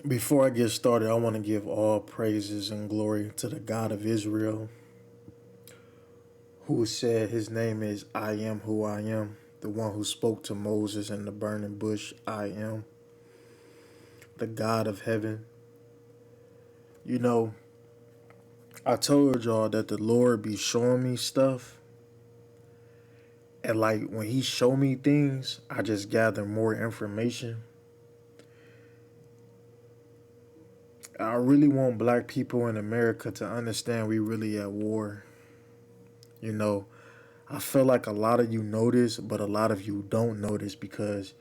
Before I get started, I want to give all praises and glory to the God of Israel, who said his name is I am who I am, the one who spoke to Moses in the burning bush. I am the God of heaven. You know, I told y'all that the Lord be showing me stuff, and like when he show me things, I just gather more information. I really want black people in America to understand we really at war. You know, I feel like a lot of you know this, but a lot of you don't know this because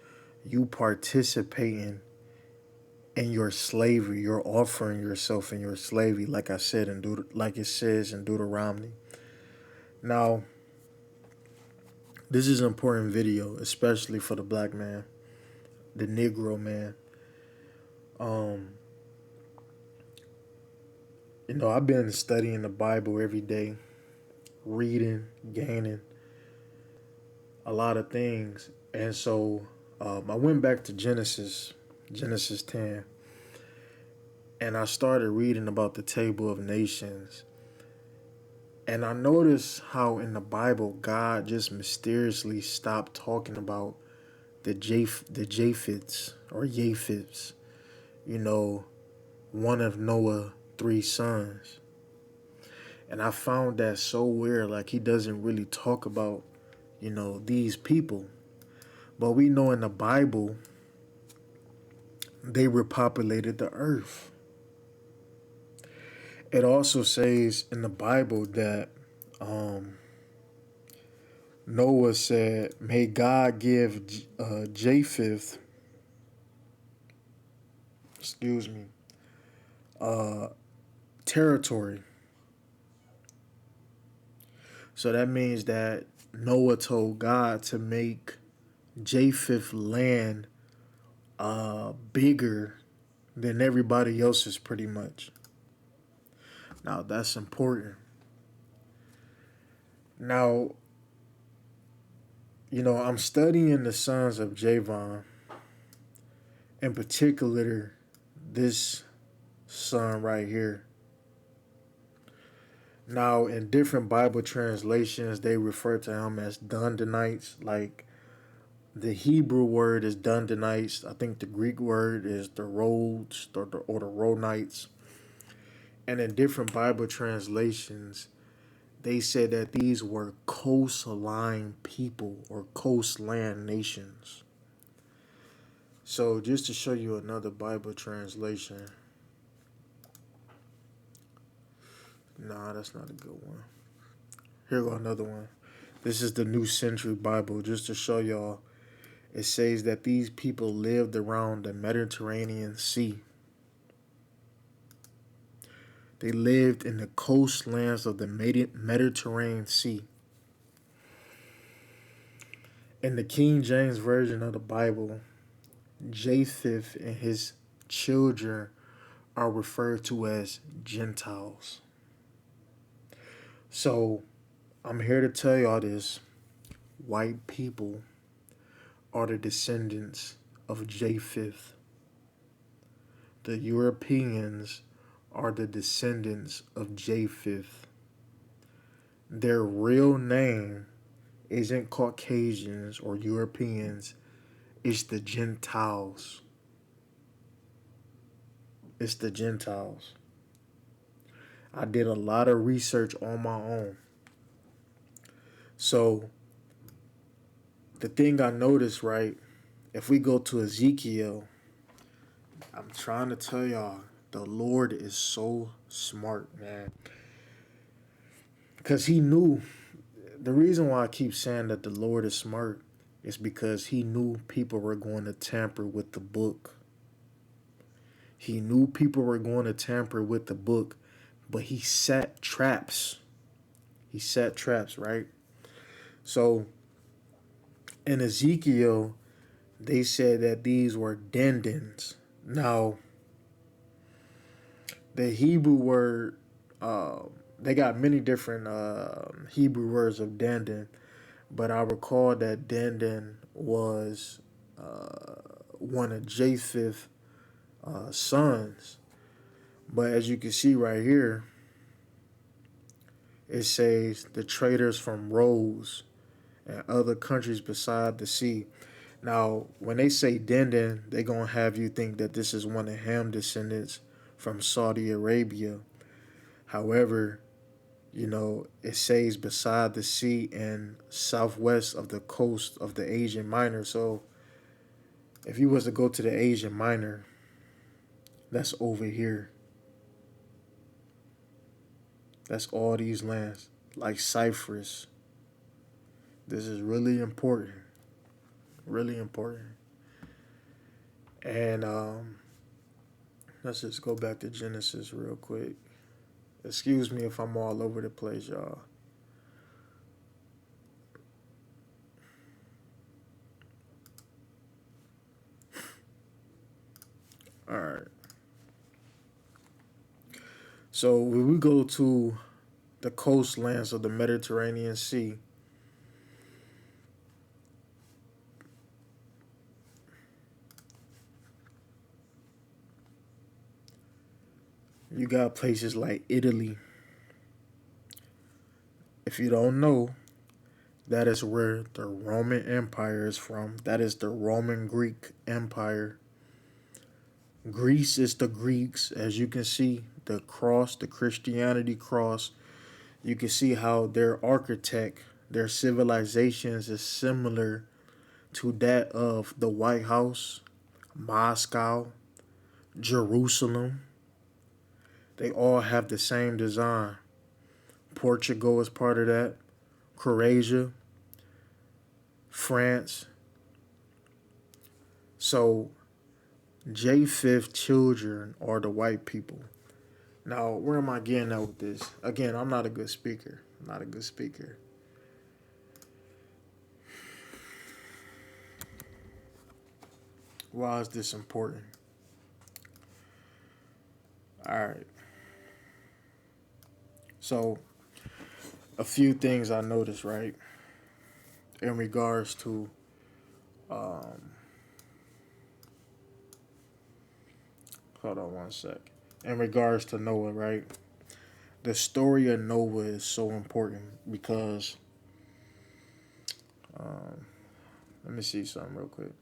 you participating in your slavery. You're offering yourself in your slavery, like I said in like it says in Deuteronomy. Now, this is an important video, especially for the black man, the Negro man. Um, I've been studying the Bible every day, reading, gaining a lot of things, and so I went back to Genesis 10. And I started reading about the table of nations. And I noticed how in the Bible, God just mysteriously stopped talking about the Japheths or Japheths, you know, one of Noah's three sons. And I found that so weird. Like he doesn't really talk about, these people. But we know in the Bible, they repopulated the earth. It also says in the Bible that Noah said, "May God give Japheth, excuse me, uh, territory." So that means that Noah told God to make Japheth land bigger than everybody else's, pretty much. Now that's important. Now, I'm studying the sons of Javan, in particular, this son right here. Now, in different Bible translations, they refer to him as Dundonites. Like the Hebrew word is Dundonites. I think the Greek word is the Rhodes or the Rhodites. And in different Bible translations, they said that these were coastline people or coastland nations. So just to show you another Bible translation. Nah, that's not a good one. Here go another one. This is the New Century Bible, just to show y'all. It says that these people lived around the Mediterranean Sea. They lived in the coastlands of the Mediterranean Sea. In the King James Version of the Bible, Japheth and his children are referred to as Gentiles. So, I'm here to tell y'all this. White people are the descendants of Japheth. The Europeans are the descendants of Japheth. Their real name isn't Caucasians or Europeans, it's the Gentiles. It's the Gentiles. I did a lot of research on my own. So, the thing I noticed, right, if we go to Ezekiel, I'm trying to tell y'all, the Lord is so smart, man. Because he knew, the reason why I keep saying that the Lord is smart is because he knew people were going to tamper with the book. He knew people were going to tamper with the book, but he set traps. He set traps, right? So in Ezekiel, they said that these were dendons. Now, the Hebrew word, they got many different Hebrew words of dendon, but I recall that dendon was one of Japheth sons. But as you can see right here, it says the traders from Rhodes and other countries beside the sea. Now, when they say Denden, they're going to have you think that this is one of Ham descendants from Saudi Arabia. However, it says beside the sea and southwest of the coast of the Asian Minor. So if you was to go to the Asian Minor, that's over here. That's all these lands, like Cyprus. This is really important. Really important. And let's just go back to Genesis real quick. Excuse me if I'm all over the place, y'all. All right. So when we go to the coastlands of the Mediterranean Sea, you got places like Italy. If you don't know, that is where the Roman Empire is from. That is the Roman Greek Empire. Greece is the Greeks, as you can see, the cross, the Christianity cross. You can see how their architect, their civilizations is similar to that of the White House, Moscow, Jerusalem. They all have the same design. Portugal is part of that. Croatia, France. So Japheth children are the white people. Now, where am I getting at with this? Again, I'm not a good speaker. I'm not a good speaker. Why is this important? All right. So, a few things I noticed, right, in regards to hold on one sec. In regards to Noah, right? The story of Noah is so important because um, let me see something real quick.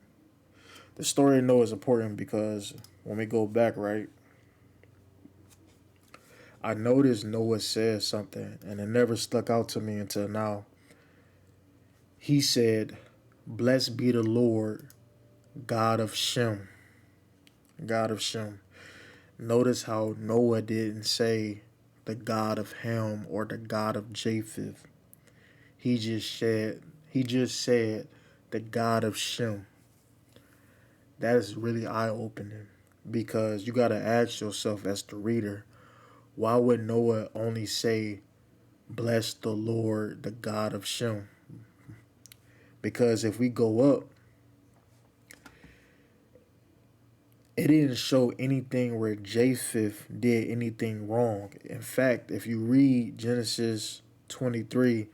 The story of Noah is important because when we go back, right, I noticed Noah said something and it never stuck out to me until now. He said, "Blessed be the Lord, God of Shem." God of Shem. Notice how Noah didn't say the God of Ham or the God of Japheth. He just said the God of Shem. That is really eye opening because you gotta ask yourself as the reader, why would Noah only say, "Bless the Lord, the God of Shem"? Because if we go up, it didn't show anything where Japheth did anything wrong. In fact, if you read Genesis 23,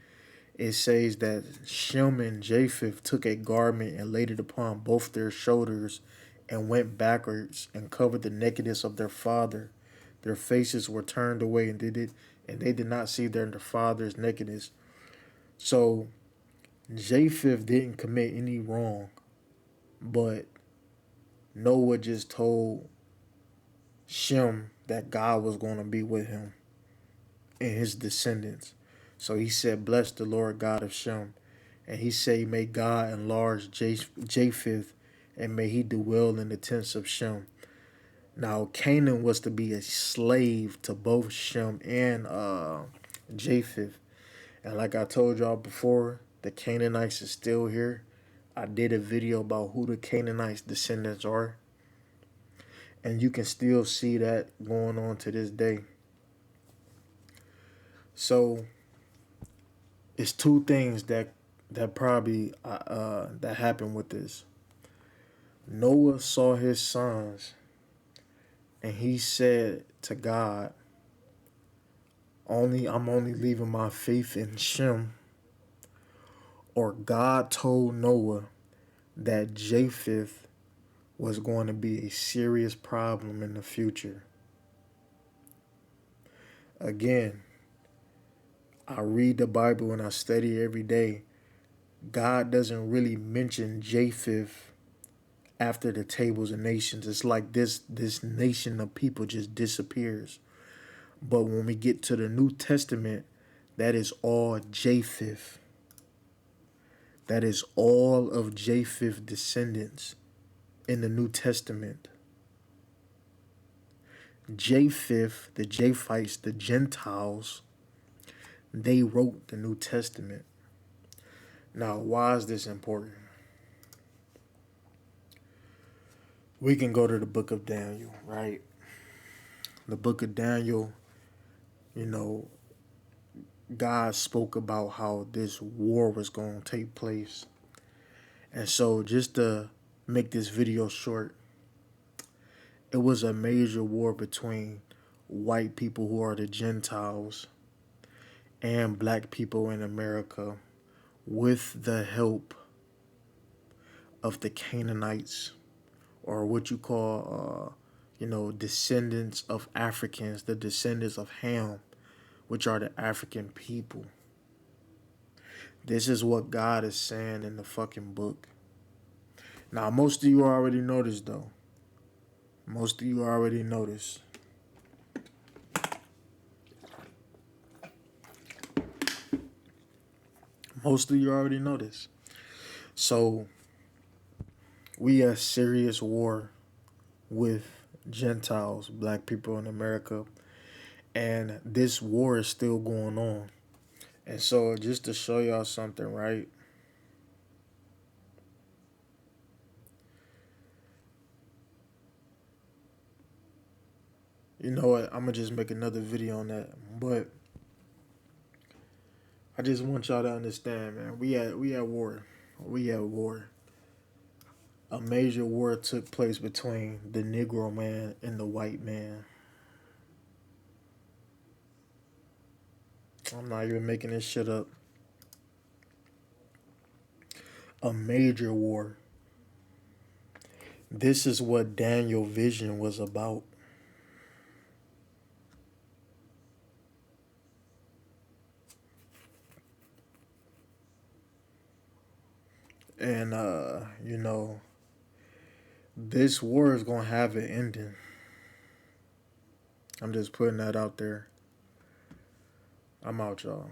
it says that Shem and Japheth took a garment and laid it upon both their shoulders and went backwards and covered the nakedness of their father. Their faces were turned away and they did not see their father's nakedness. So Japheth didn't commit any wrong, but Noah just told Shem that God was going to be with him and his descendants. So he said, "Bless the Lord God of Shem." And he said, "May God enlarge Japheth and may he dwell in the tents of Shem." Now, Canaan was to be a slave to both Shem and Japheth. And like I told y'all before, the Canaanites is still here. I did a video about who the Canaanites descendants are. And you can still see that going on to this day. So it's two things that probably that happened with this. Noah saw his sons, and he said to God, I'm only leaving my faith in Shem." Or God told Noah that Japheth was going to be a serious problem in the future. Again, I read the Bible and I study every day. God doesn't really mention Japheth after the tables of nations. It's like this nation of people just disappears. But when we get to the New Testament, that is all Japheth. That is all of Japheth's descendants in the New Testament. Japheth, the Japhites, the Gentiles, they wrote the New Testament. Now, why is this important? We can go to the book of Daniel, right? The book of Daniel, you know, God spoke about how this war was going to take place. And so, just to make this video short, it was a major war between white people who are the Gentiles and black people in America with the help of the Canaanites, or what you call, descendants of Africans, the descendants of Ham, which are the African people. This is what God is saying in the fucking book. Now, most of you already know this, though. Most of you already know this. Most of you already know this. So, we at serious war with Gentiles, black people in America, and this war is still going on. And so, just to show y'all something, right? You know what? I'm gonna just make another video on that. But I just want y'all to understand, man. We at war. We at war. A major war took place between the Negro man and the white man. I'm not even making this shit up. A major war. This is what Daniel's vision was about. And this war is gonna have an ending. I'm just putting that out there. I'm out, y'all.